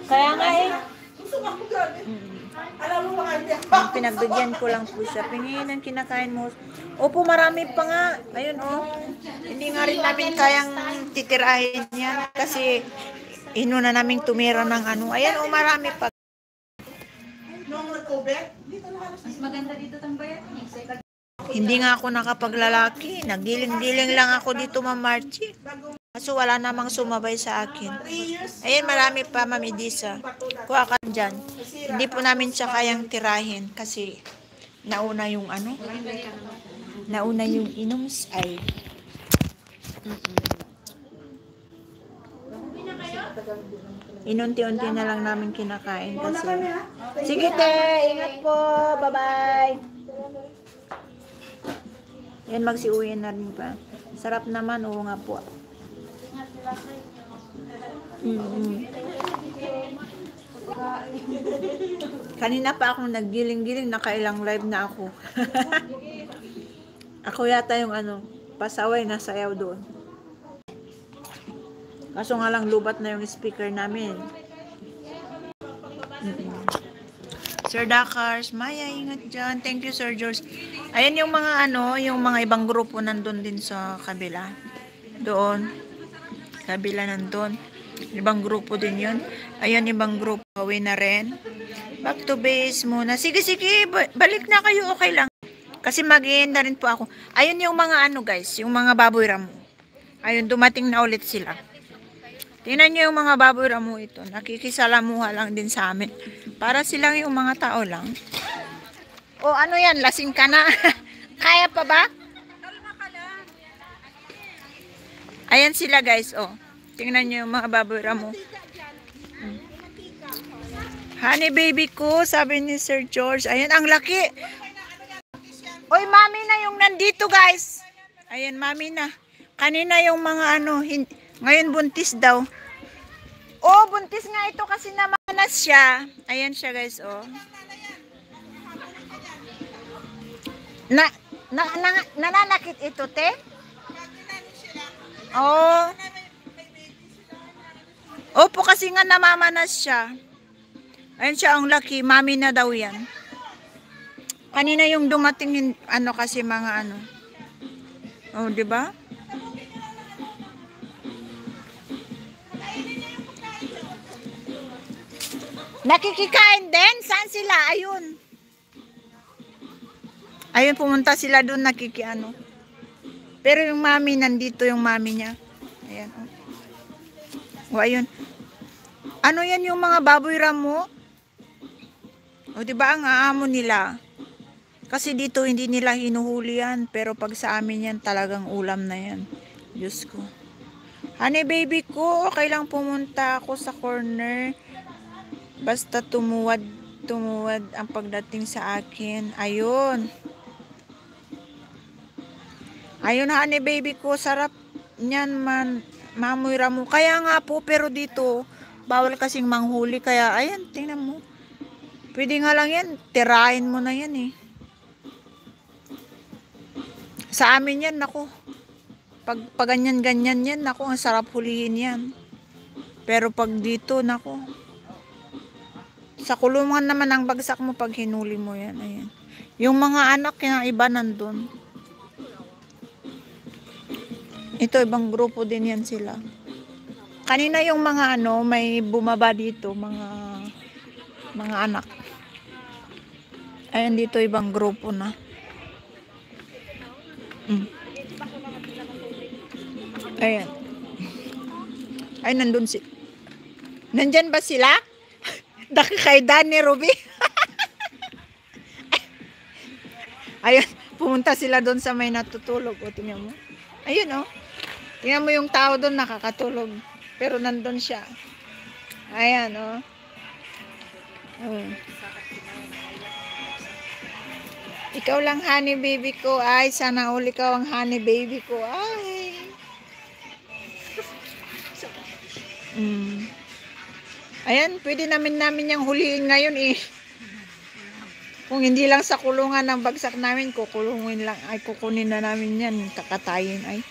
Kaya nga eh. Alam mo mga hindi. Pinagbigyan ko lang po siya. Pingin ang kinakain mo. Opo, marami pa nga. Ayun oh. Hindi nga rin namin kayang titirahin yan. Kasi inuna namin tumira ng ano. Ayan oh, marami pa. Mas maganda dito tambayan. Hindi nga ako nakapaglalaki. Nagdiling-diling lang ako dito, Ma'am Marchie. Kaso wala namang sumabay sa akin. Ayan, marami pa, Ma'am Edisa. Kuha ka dyan. Hindi po namin siya kayang tirahin kasi nauna yung ano? Nauna yung inoms ay. Inunti-unti na lang namin kinakain kasi. Sige te, ingat po. Bye-bye. Yan, magsiuwi na rin pa. Sarap naman, oo nga po. Kanina pa akong naggiling-giling, nakailang live na ako. Ako yata yung ano, pasaway na sayaw doon. Kaso nga lang lubat na yung speaker namin. Sir Dakars, Maya, ingat dyan. Thank you, Sir George. Ayan yung mga ano, yung mga ibang grupo nandun din sa kabila. Doon. Kabila nandun. Ibang grupo din yun. Ayan, ibang grupo. Away na rin. Back to base muna. Sige, sige. Balik na kayo. Okay lang. Kasi mag-i-end na rin po ako. Ayun yung mga ano guys. Yung mga baboy ramo. Ayun, dumating na ulit sila. Tingnan nyo yung mga baboy ramo ito. Nakikisalamuha lang din sa amin. Para silang yung mga tao lang. O ano yan? Lasing ka na. Kaya pa ba? Ayan sila guys. O. Tingnan nyo yung mga baboy ramo. Honey baby ko. Sabi ni Sir George. Ayan ang laki. Oy mami na yung nandito guys. Ayan mami na. Kanina yung mga ano. Ngayon buntis daw. Oh, buntis nga ito kasi namanas siya. Ayan siya guys, oh. Nananakit ito, te? Oh. Opo, kasi nga namamanas siya. Ayan siya, ang laki. Mami na daw yan. Kanina yung dumating, ano kasi mga ano. Oh, di ba? Nakikikain din? Saan sila? Ayun. Ayun, pumunta sila doon nakikiano. Pero yung mami, nandito yung mami niya. Ayan. O, ayun. Ano yan yung mga baboy ramo? O, diba ang aamo nila? Kasi dito hindi nila hinuhuli yan. Pero pag sa amin yan, talagang ulam na yan. Diyos ko. Honey baby ko, okay lang pumunta ako sa corner. Basta tumuwad ang pagdating sa akin. Ayun. Ayun, honey baby ko. Sarap niyan man. Mamoy ramo. Kaya nga po, pero dito, bawal kasing manghuli. Kaya, ayan, tingnan mo. Pwede nga lang yan. Tirahin mo na yan eh. Sa amin yan, naku. Pag ganyan-ganyan yan, naku, ang sarap hulihin yan. Pero pag dito, naku. Sa kulungan naman ang bagsak mo pag hinuli mo yan. Ayan. Yung mga anak ng iba nandun. Ito, ibang grupo din yan sila. Kanina yung mga ano, may bumaba dito, mga anak. Ayan, dito ibang grupo na. Ayan. Ay, nandun si... Nandyan ba sila? Daki kay Danny Ruby. Ayun, pumunta sila doon sa may natutulog. O, tingnan mo. Ayun, o. Tingnan mo yung tao doon nakakatulog. Pero nandun siya. Ayan, o. Ikaw lang, honey baby ko. Ay, sana uli ikaw ang honey baby ko. Ay. Ayan, pwede namin yung huliin ngayon eh. Kung hindi lang sa kulungan ng bagsak namin, kukulungin lang. Ay, kukunin na namin yan. Kakatayin ay.